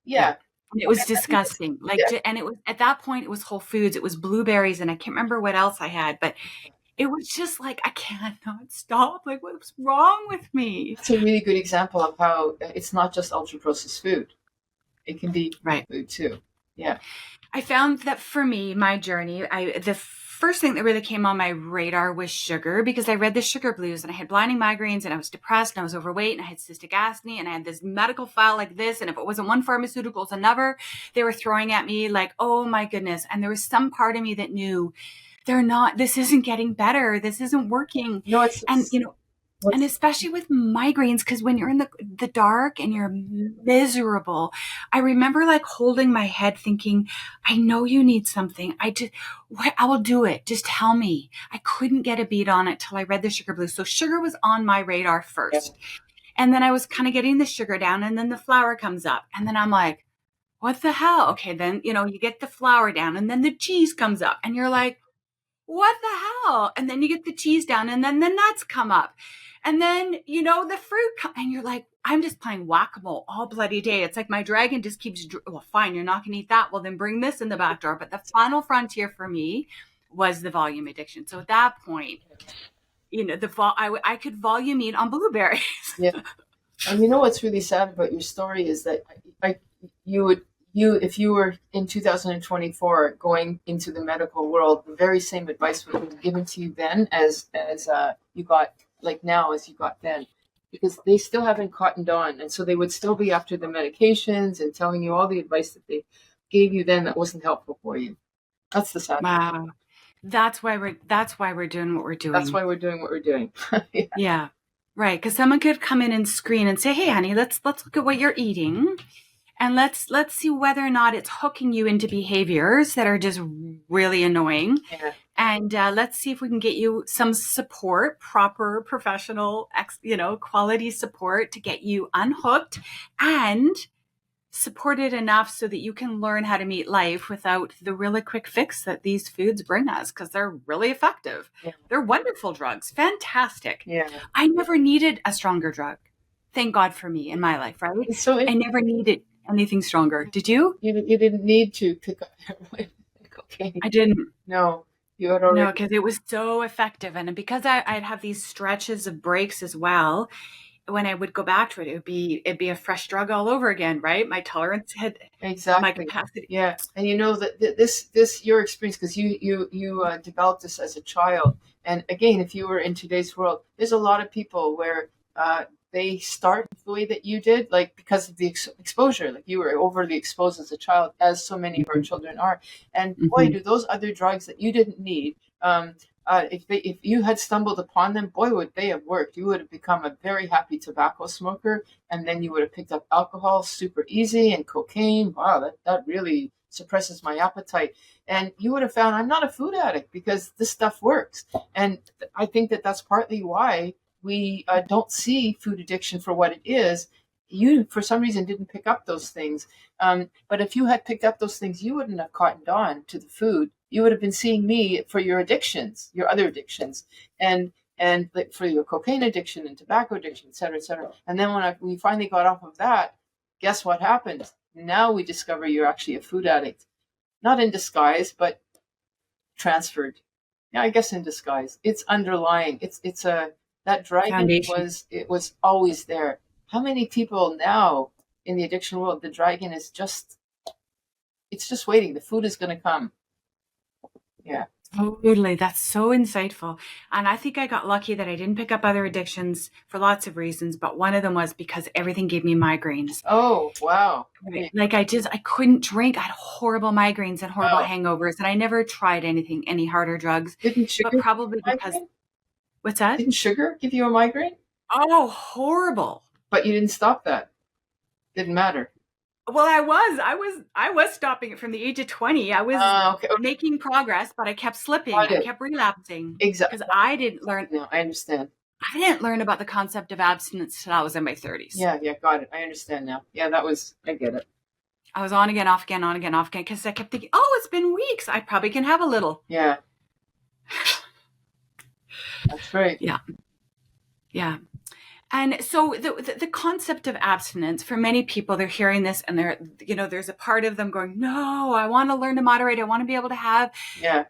Yeah. yeah. And it Okay, was I think that's disgusting. Like, yeah. and it was at that point, it was Whole Foods, it was blueberries, and I can't remember what else I had, but it was just like, I cannot stop. Like, what's wrong with me? That's a really good example of how it's not just ultra processed food. It can be Right. food too. Yeah. I found that for me, my journey, the first thing that really came on my radar was sugar because I read the sugar blues and I had blinding migraines and I was depressed and I was overweight and I had cystic acne and I had this medical file like this. And if it wasn't one pharmaceutical, it's another. They were throwing at me like, oh my goodness. And there was some part of me that knew this isn't getting better. This isn't working. No, And, and what's especially with migraines, because when you're in the dark and you're miserable, I remember like holding my head thinking, I know you need something. I will do it. Just tell me. I couldn't get a beat on it till I read the sugar blues. So sugar was on my radar yeah, first. And then I was kind of getting the sugar down and then the flour comes up. And then I'm like, what the hell? Okay, then, you get the flour down and then the cheese comes up and you're like, what the hell? And then you get the cheese down and then the nuts come up. And then, the fruit and you're like, I'm just playing whack-a-mole all bloody day. It's like my dragon just keeps, well, fine, you're not going to eat that. Well, then bring this in the back door. But the final frontier for me was the volume addiction. So at that point, I could volume eat on blueberries. yeah. And you know what's really sad about your story is that I you would you if you were in 2024 going into the medical world, the very same advice would be given to you then as you got like now as you got then, because they still haven't cottoned on, and so they would still be after the medications and telling you all the advice that they gave you then that wasn't helpful for you. That's the sad. Wow. That's why we're doing what we're That's doing. why we're doing what we're doing. Yeah. Yeah. Right. Because someone could come in and screen and say, hey, honey, let's look at what you're eating. And let's see whether or not it's hooking you into behaviors that are just really annoying. Yeah. And let's see if we can get you some support, proper professional, quality support to get you unhooked and supported enough so that you can learn how to meet life without the really quick fix that these foods bring us, because they're really effective. Yeah. They're wonderful drugs, fantastic. Yeah. I never needed a stronger drug. Thank God for me in my life, right? It's so I never needed anything stronger. Did you? you didn't need to pick up heroin and cocaine. I didn't. No, you had No, already. because it was so effective. And because I'd have these stretches of breaks as well, when I would go back to it, it'd be a fresh drug all over again, right? My tolerance had my Exactly. capacity. Yeah, and you know that this your experience, because you developed this as a child, and again, if you were in today's world, there's a lot of people where they start the way that you did, like because of the exposure, like you were overly exposed as a child, as so many of our children are, and boy, Mm-hmm. do those other drugs that you didn't need. If you had stumbled upon them, boy, would they have worked. You would have become a very happy tobacco smoker, and then you would have picked up alcohol super easy and cocaine. Wow, that really suppresses my appetite. And you would have found I'm not a food addict because this stuff works. And I think that that's partly why we don't see food addiction for what it is. You, for some reason, didn't pick up those things. But if you had picked up those things, you wouldn't have cottoned on to the food. You would have been seeing me for your addictions, your other addictions, and like for your cocaine addiction and tobacco addiction, et cetera, et cetera. And then when we finally got off of that, guess what happened? Now we discover you're actually a food addict, not in disguise, but transferred. Yeah, I guess in disguise. It's underlying. It's a that dragon Foundation. was it was always there. How many people now in the addiction world? The dragon is just it's just waiting. The food is going to come. Yeah. Totally. That's so insightful. And I think I got lucky that I didn't pick up other addictions for lots of reasons, but one of them was because everything gave me migraines. Oh wow. Right. Yeah. Like I couldn't drink. I had horrible migraines and horrible Wow. hangovers, and I never tried any harder drugs, Didn't but sugar give you probably a because, migraine? what's that? Didn't sugar give you a migraine? Oh, horrible. But you didn't stop that. Didn't matter. Well, I was stopping it from the age of 20. I was Okay. Okay. making progress, but I kept slipping. Got I it. kept relapsing because Exactly. I No, I understand. didn't learn about the concept of abstinence till I was in my 30s. Yeah. Yeah. Got it. I understand now. Yeah. That was. I get it. I was on again, off again, on again, off again because I kept thinking, "Oh, it's been weeks. I probably can have a little." Yeah. That's right. Yeah. Yeah. And so the concept of abstinence for many people, they're hearing this and there's a part of them going, no, I want to learn to moderate. I want to be able to have Yeah.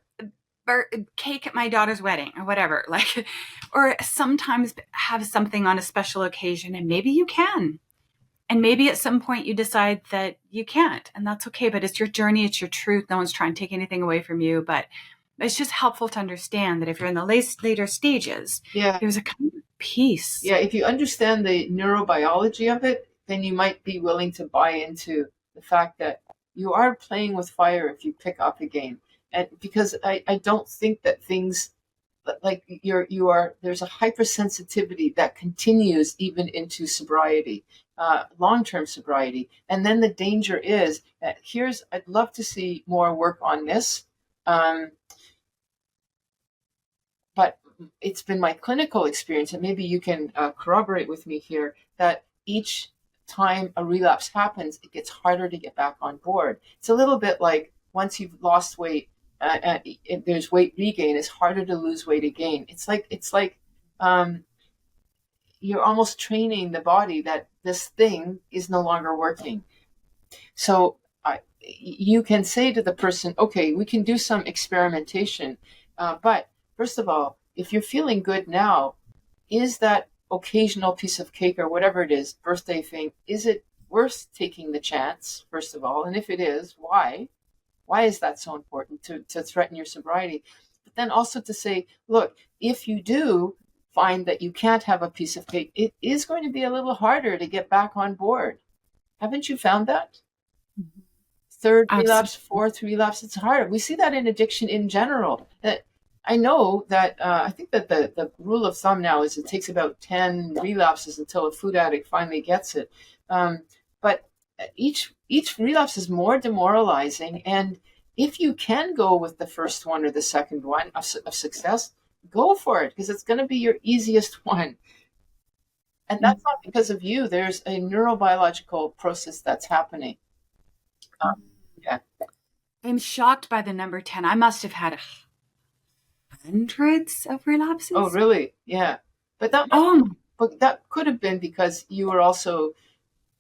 cake at my daughter's wedding or whatever, like, or sometimes have something on a special occasion, and maybe you can. And maybe at some point you decide that you can't, and that's okay, but it's your journey, it's your truth. No one's trying to take anything away from you, but it's just helpful to understand that if you're in the later stages, Yeah. there's a kind of peace. Yeah. If you understand the neurobiology of it, then you might be willing to buy into the fact that you are playing with fire if you pick up again. And because I don't think that things like you are there's a hypersensitivity that continues even into sobriety, long-term sobriety. And then the danger is that I'd love to see more work on this. But it's been my clinical experience, and maybe you can corroborate with me here, that each time a relapse happens, it gets harder to get back on board. It's a little bit like once you've lost weight, if there's weight regain, it's harder to lose weight again. It's like um, you're almost training the body that this thing is no longer working. So you can say to the person, okay, we can do some experimentation, but first of all, if you're feeling good now, is that occasional piece of cake or whatever it is, birthday thing, is it worth taking the chance, first of all? And if it is, why? Why is that so important to threaten your sobriety? But then also to say, look, if you do find that you can't have a piece of cake, it is going to be a little harder to get back on board. Haven't you found that? Third relapse, Absolutely. fourth relapse, it's harder. We see that in addiction in general. That I know that I think that the rule of thumb now is it takes about 10 relapses until a food addict finally gets it. But each relapse is more demoralizing, and if you can go with the first one or the second one of success, go for it because it's going to be your easiest one. And that's not because of you. There's a neurobiological process that's happening. Yeah. I'm shocked by the number 10. I must have had hundreds of Oh, relapses. really? Yeah. But Oh, that could have been because you were also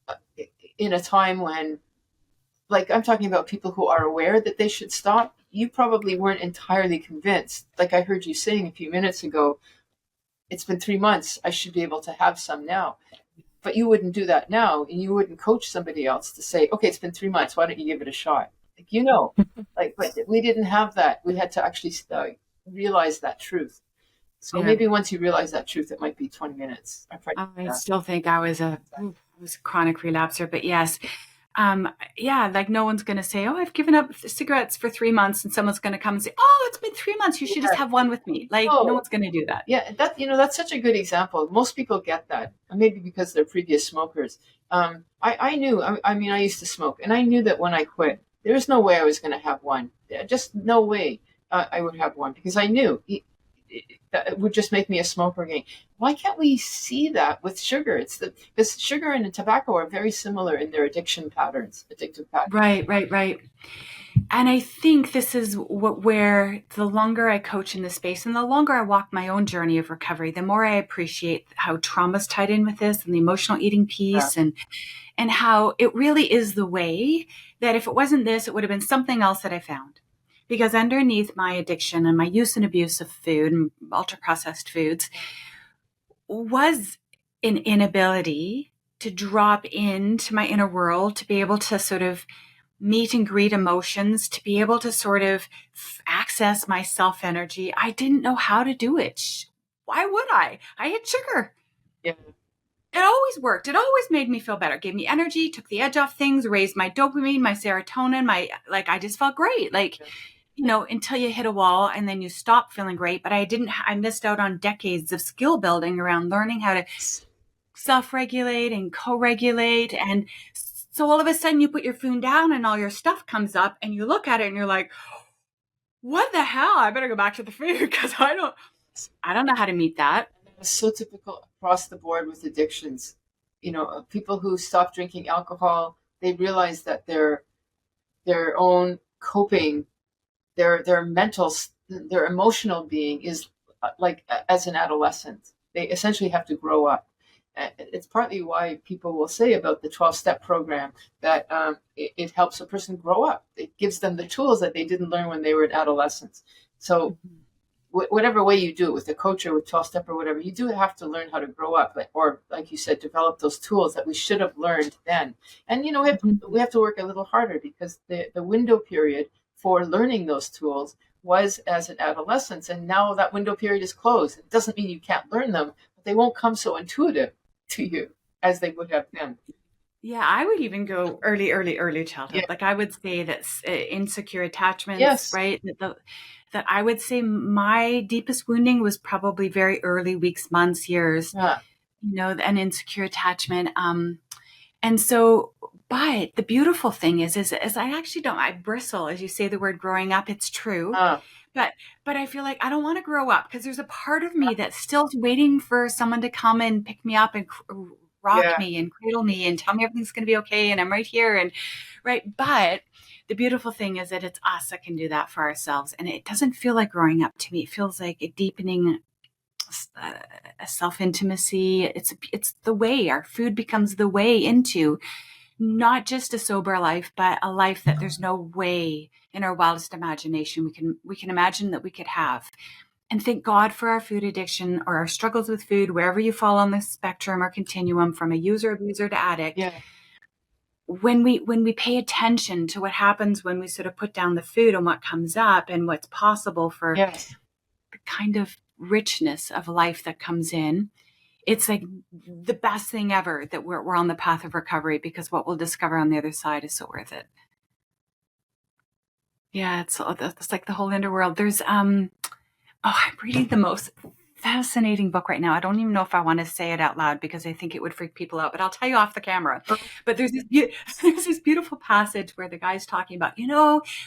uh, in a time when, like, I'm talking about people who are aware that they should stop. You probably weren't entirely convinced. Like I heard you saying a few minutes ago, it's been 3 months. I should be able to have some now. But you wouldn't do that now, and you wouldn't coach somebody else to say, okay, it's been 3 months. Why don't you give it a shot? Like, but we didn't have that. We had to actually realize that truth. So Yeah. maybe once you realize that truth, it might be 20 minutes. I probably I that. still think I was a chronic relapser, but yes. Um, yeah, like no one's going to say, "Oh, I've given up cigarettes for 3 months," and someone's going to come and say, "Oh, it's been 3 months. You should just Yeah. have one with me." Like no Oh, one's going to do that. yeah. That's such a good example. Most people get that, maybe because they're previous smokers. I knew. I mean, I used to smoke, and I knew that when I quit, there was no way I was going to have one. Just no way I would have one because I knew that it would just make me a smoker again. Why can't we see that with sugar? Because sugar and tobacco are very similar in their addictive patterns. Right, right, right. And I think this is where the longer I coach in this space and the longer I walk my own journey of recovery, the more I appreciate how trauma's tied in with this and the emotional eating Yeah. piece and how it really is the way that if it wasn't this, it would have been something else that I found. Because underneath my addiction and my use and abuse of food and ultra processed foods was an inability to drop into my inner world, to be able to sort of meet and greet emotions, to be able to sort of access my self energy. I didn't know how to do it. Why would I? I had sugar. Yeah. It always worked. It always made me feel better, gave me energy, took the edge off things, raised my dopamine, my serotonin, I just felt great. Until you hit a wall and then you stop feeling great. But I missed out on decades of skill building around learning how to self-regulate and co-regulate. And so all of a sudden you put your phone down and all your stuff comes up and you look at it and you're like, what the hell? I better go back to the food because I don't know how to meet that. It's so typical across the board with addictions. People who stop drinking alcohol, they realize that their own coping, their mental, their emotional being is like as an adolescent. They essentially have to grow up. It's partly why people will say about the 12-step program that it helps a person grow up. It gives them the tools that they didn't learn when they were in adolescence. So whatever way you do it, with a coach or with 12-step or whatever, you do have to learn how to grow up, or like you said, develop those tools that we should have learned then. And we have to work a little harder because the window period for learning those tools was as an adolescence, and now that window period is closed. It doesn't mean you can't learn them, but they won't come so intuitive to you as they would have then. Yeah, I would even go early childhood. Yeah. Like I would say that insecure attachments, Yes. right? That I would say my deepest wounding was probably very early weeks, months, years, Yeah. an insecure attachment. And so, but the beautiful thing is I actually don't, I bristle as you say the word growing up. It's true. Uh, But I feel like I don't want to grow up because there's a part of me that's still waiting for someone to come and pick me up and rock yeah. me and cradle me and tell me everything's going to be okay and I'm right here and right. But the beautiful thing is that it's us that can do that for ourselves, and it doesn't feel like growing up to me. It feels like a deepening a self intimacy. It's the way our food becomes the way into not just a sober life, but a life that there's no way in our wildest imagination we can imagine that we could have. And thank God for our food addiction or our struggles with food, wherever you fall on the spectrum or continuum, from a user, abuser to addict. Yeah. When we pay attention to what happens when we sort of put down the food and what comes up and what's possible for Yes. the kind of richness of life that comes in, it's like the best thing ever that we're on the path of recovery, because what we'll discover on the other side is so worth it. Yeah, it's like the whole underworld. I'm reading the most fascinating book right now. I don't even know if I want to say it out loud because I think it would freak people out, but I'll tell you off the camera. But there's this beautiful passage where the guy's talking about,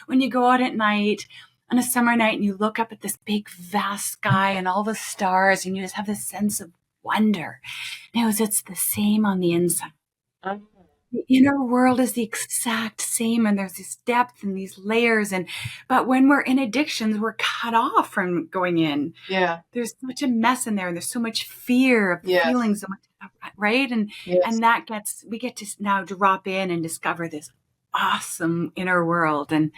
when you go out at night on a summer night and you look up at this big vast sky and all the stars and you just have this sense of wonder. It's the same on the inside. The inner world is the exact same, and there's this depth and these layers, but when we're in addictions, we're cut off from going in. Yeah. There's such a mess in there, and there's so much fear of the Yes. feelings, so much, right? Yes. And we get to now drop in and discover this awesome inner world. And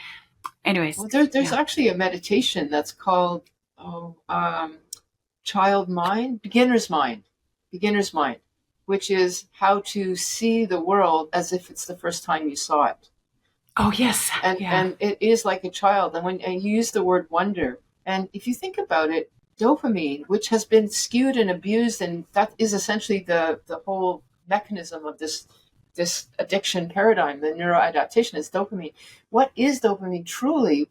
anyways, Well, there's actually a meditation that's called child mind, beginner's mind, which is how to see the world as if it's the first time you saw it. Oh, yes. Yeah. And it is like a child. And you use the word wonder, and if you think about it, dopamine, which has been skewed and abused, and that is essentially the whole mechanism of this addiction paradigm, the neuroadaptation is dopamine. What is dopamine truly?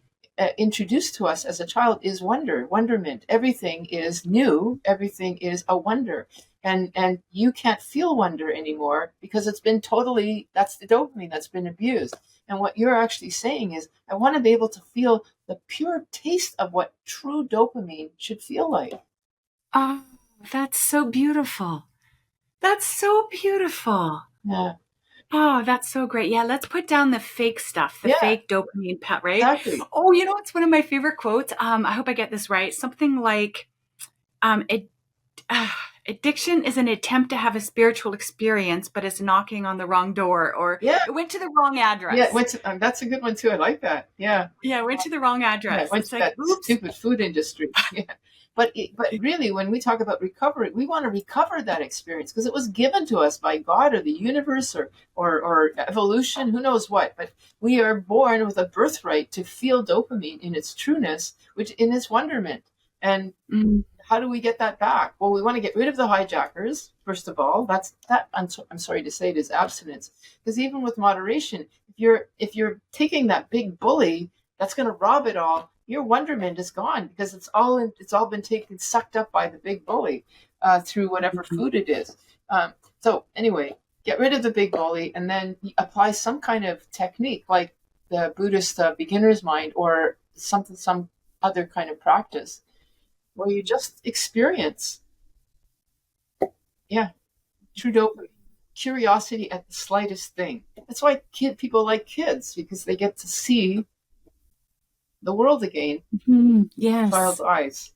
Introduced to us as a child is wonderment. Everything is new. Everything is a wonder, and you can't feel wonder anymore because it's been totally, that's the dopamine that's been abused. And what you're actually saying is, I want to be able to feel the pure taste of what true dopamine should feel like. Oh, that's so beautiful. That's so beautiful. Yeah, Oh, that's so great. Yeah, let's put down the fake stuff, the yeah, fake dopamine pet, right? exactly. Oh, you know, it's one of my favorite quotes. I hope I get this right. Something like, it, uh, addiction is an attempt to have a spiritual experience, but it's knocking on the wrong door, or Yeah, it went to the wrong yeah. address. That's a good one too. I like that. Yeah. Yeah, it went to the wrong Yeah, it address. went It's to like, that oops. stupid food industry. Yeah. But really, when we talk about recovery, we want to recover that experience because it was given to us by God or the universe or evolution, who knows what. But we are born with a birthright to feel dopamine in its trueness, which in its wonderment. And Mm, how do we get that back? Well, we want to get rid of the hijackers first of all. I'm sorry to say, it is abstinence, because even with moderation, if you're taking that big bully that's going to rob it all, your wonderment is gone because it's all been taken, sucked up by the big bully through whatever food it is. So anyway, get rid of the big bully and then apply some kind of technique like the Buddhist beginner's mind or some other kind of practice where you just experience, yeah, true dopamine, curiosity at the slightest thing. That's why people like kids, because they get to see the world again with a child's yes. eyes.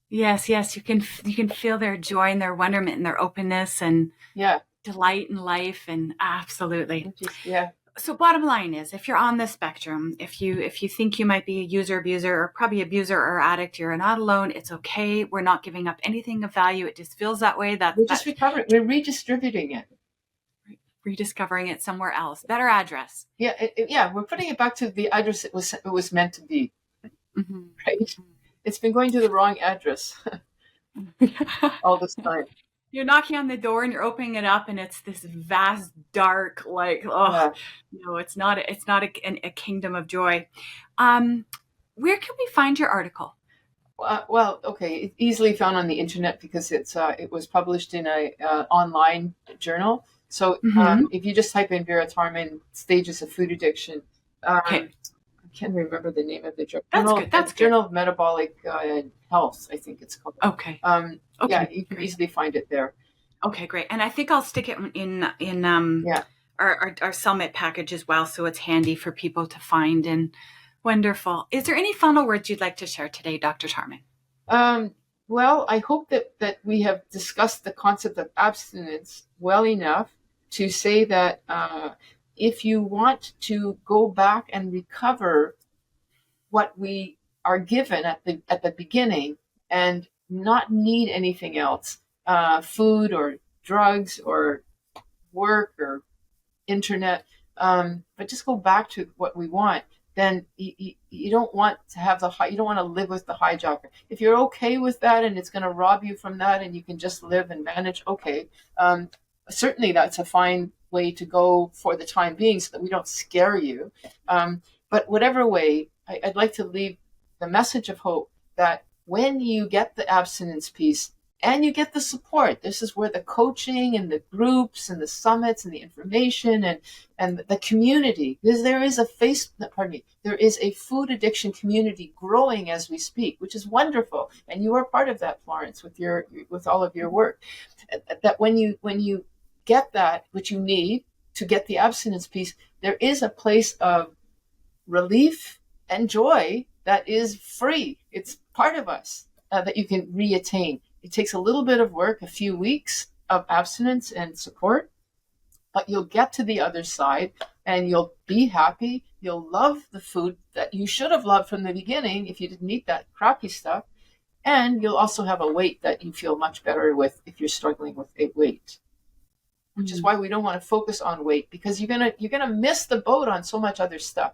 Yes, yes, you can feel their joy and their wonderment and their openness and Yeah, delight in life, and absolutely. which is, yeah, So bottom line is, if you're on the spectrum, if you think you might be a user abuser or probably abuser or addict, you're not alone. It's okay. We're not giving up anything of value. It just feels that way. we're just That's recovering, we're redistributing it. rediscovering it somewhere else. Better address. Yeah, yeah, we're putting it back to the address it was meant to be, Mm-hmm. right? It's been going to the wrong address all this time. You're knocking on the door and you're opening it up, and it's this vast, dark, like, oh, Yeah. no, it's not a kingdom of joy. Um, where can we find your article? Well, okay, it's easily found on the internet because it was published in a online journal. So Mm-hmm. if you just type in Vera Tarman stages of food addiction, Okay, I can't remember the name of the that's good. That's good. Journal of Metabolic Health, I think it's called. Okay. Yeah, Okay. you can Great. easily find it there. Okay. Great. And I think I'll stick it in Yeah. our summit package as well, so it's handy for people to find. And wonderful. Is there any final words you'd like to share today, Dr. Tarman? Um, well, I hope that we have discussed the concept of abstinence well enough to say that if you want to go back and recover what we are given at the beginning and not need anything else, food or drugs or work or internet, but just go back to what we want, then you don't want to have you don't want to live with the hijacker. If you're okay with that and it's going to rob you from that and you can just live and manage, okay. Certainly that's a fine way to go for the time being so that we don't scare you. But whatever way, I'd like to leave the message of hope that when you get the abstinence piece, and you get the support. This is where the coaching and the groups and the summits and the information and the community, because there is there is a food addiction community growing as we speak, which is wonderful. And you are part of that, Florence, with all of your work. That when you get that, which you need to get the abstinence piece, there is a place of relief and joy that is free. It's part of us that you can reattain. It takes a little bit of work, a few weeks of abstinence and support, but you'll get to the other side and you'll be happy. You'll love the food that you should have loved from the beginning if you didn't eat that crappy stuff. And you'll also have a weight that you feel much better with if you're struggling with a weight, which is why we don't want to focus on weight, because you're gonna miss the boat on so much other stuff.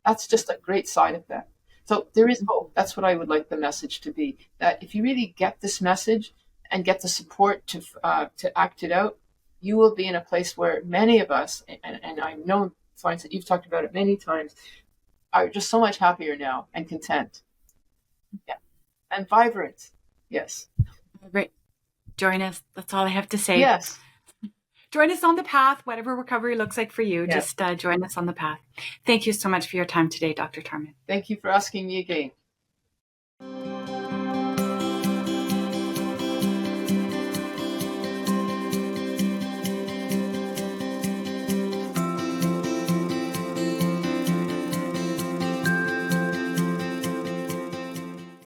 That's just a great side effect. So there is hope. That's what I would like the message to be. That if you really get this message and get the support to act it out, you will be in a place where many of us, and I know, Florence, that you've talked about it many times, are just so much happier now and content. Yeah, and vibrant. Yes. Right. Join us. That's all I have to say. Yes. Join us on the path, whatever recovery looks like for you. Yes. Just join us on the path. Thank you so much for your time today, Dr. Tarman. Thank you for asking me again.